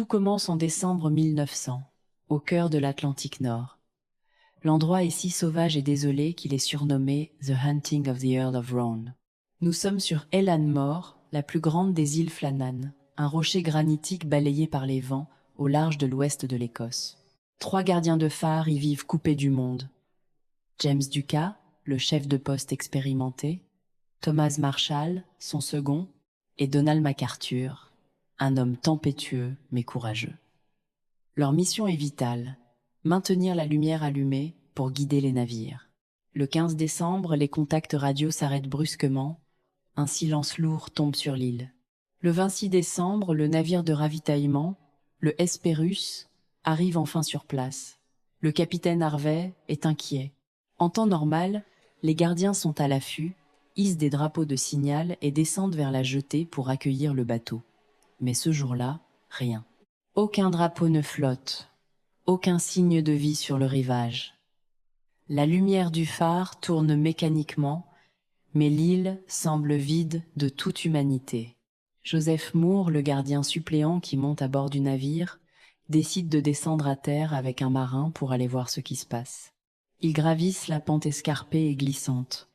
Tout commence en décembre 1900, au cœur de l'Atlantique Nord. L'endroit est si sauvage et désolé qu'il est surnommé The Hunting of the Earl of Roan. Nous sommes sur Ellanmore, la plus grande des îles Flannan, un rocher granitique balayé par les vents au large de l'ouest de l'Écosse. 3 gardiens de phare y vivent coupés du monde. James Ducas, le chef de poste expérimenté, Thomas Marshall, son second, et Donald MacArthur, un homme tempétueux mais courageux. Leur mission est vitale, maintenir la lumière allumée pour guider les navires. Le 15 décembre, les contacts radio s'arrêtent brusquement, un silence lourd tombe sur l'île. Le 26 décembre, le navire de ravitaillement, le Hesperus, arrive enfin sur place. Le capitaine Harvey est inquiet. En temps normal, les gardiens sont à l'affût, hissent des drapeaux de signal et descendent vers la jetée pour accueillir le bateau. Mais ce jour-là, rien. Aucun drapeau ne flotte, aucun signe de vie sur le rivage. La lumière du phare tourne mécaniquement, mais l'île semble vide de toute humanité. Joseph Moore, le gardien suppléant qui monte à bord du navire, décide de descendre à terre avec un marin pour aller voir ce qui se passe. Ils gravissent la pente escarpée et glissante.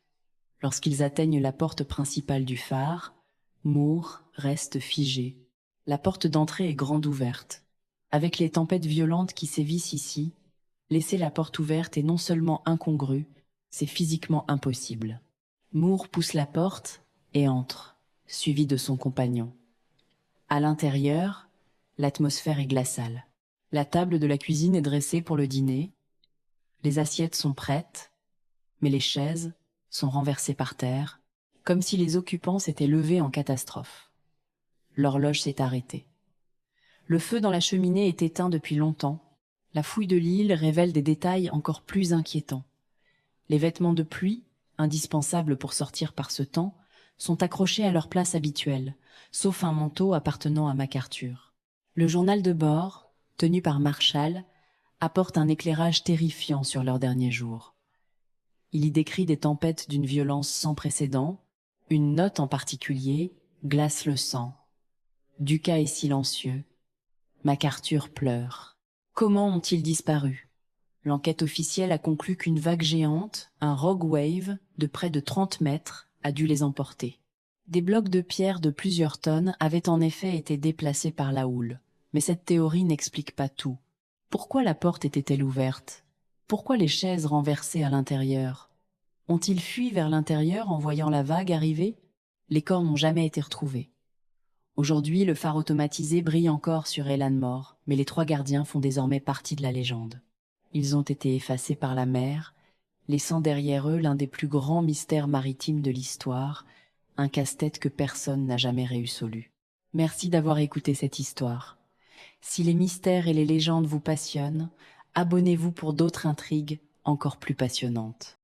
Lorsqu'ils atteignent la porte principale du phare, Moore reste figé. La porte d'entrée est grande ouverte. Avec les tempêtes violentes qui sévissent ici, laisser la porte ouverte est non seulement incongru, c'est physiquement impossible. Moore pousse la porte et entre, suivi de son compagnon. À l'intérieur, l'atmosphère est glaciale. La table de la cuisine est dressée pour le dîner. Les assiettes sont prêtes, mais les chaises sont renversées par terre, comme si les occupants s'étaient levés en catastrophe. L'horloge s'est arrêtée. Le feu dans la cheminée est éteint depuis longtemps. La fouille de l'île révèle des détails encore plus inquiétants. Les vêtements de pluie, indispensables pour sortir par ce temps, sont accrochés à leur place habituelle, sauf un manteau appartenant à MacArthur. Le journal de bord, tenu par Marshall, apporte un éclairage terrifiant sur leurs derniers jours. Il y décrit des tempêtes d'une violence sans précédent. Une note en particulier glace le sang. Ducas est silencieux. MacArthur pleure. Comment ont-ils disparu? L'enquête officielle a conclu qu'une vague géante, un rogue wave de près de 30 mètres, a dû les emporter. Des blocs de pierre de plusieurs tonnes avaient en effet été déplacés par la houle. Mais cette théorie n'explique pas tout. Pourquoi la porte était-elle ouverte? Pourquoi les chaises renversées à l'intérieur? Ont-ils fui vers l'intérieur en voyant la vague arriver? Les corps n'ont jamais été retrouvés. Aujourd'hui, le phare automatisé brille encore sur Ellanmore, mais les 3 gardiens font désormais partie de la légende. Ils ont été effacés par la mer, laissant derrière eux l'un des plus grands mystères maritimes de l'histoire, un casse-tête que personne n'a jamais résolu. Merci d'avoir écouté cette histoire. Si les mystères et les légendes vous passionnent, abonnez-vous pour d'autres intrigues encore plus passionnantes.